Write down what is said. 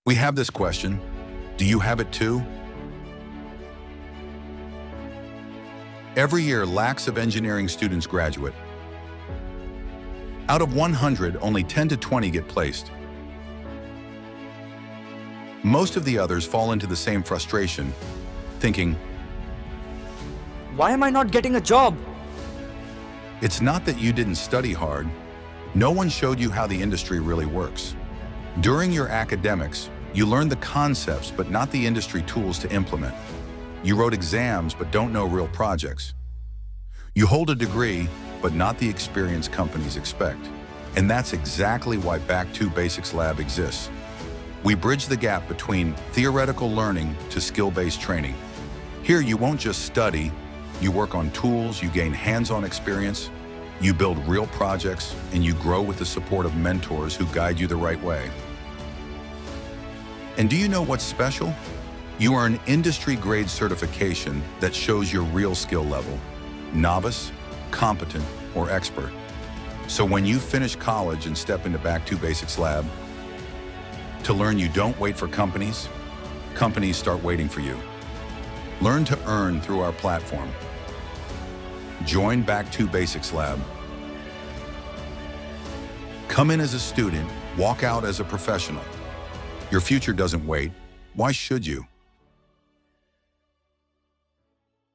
We have this question. Do you have it too? Every year, lakhs of engineering students graduate. Out of 100, only 10 to 20 get placed. Most of the others fall into the same frustration, thinking, Why am I not getting a job? it's not that you didn't study hard. No one showed you how the industry really works. During your academics, you learned the concepts but not the industry tools to implement. You wrote exams but don't know real projects. You hold a degree but not the experience companies expect. And that's exactly why Back to Basics Lab exists. We bridge the gap between theoretical learning to skill-based training. Here you won't just study, you work on tools, you gain hands-on experience, you build real projects, and you grow with the support of mentors who guide you the right way. And do you know what's special? You earn industry-grade certification that shows your real skill level, novice, competent, or expert. So when you finish college and step into Back to Basics Lab, to learn you don't wait for companies, companies start waiting for you. Learn to earn through our platform. Join Back to Basics Lab. Come in as a student, walk out as a professional. Your future doesn't wait. Why should you?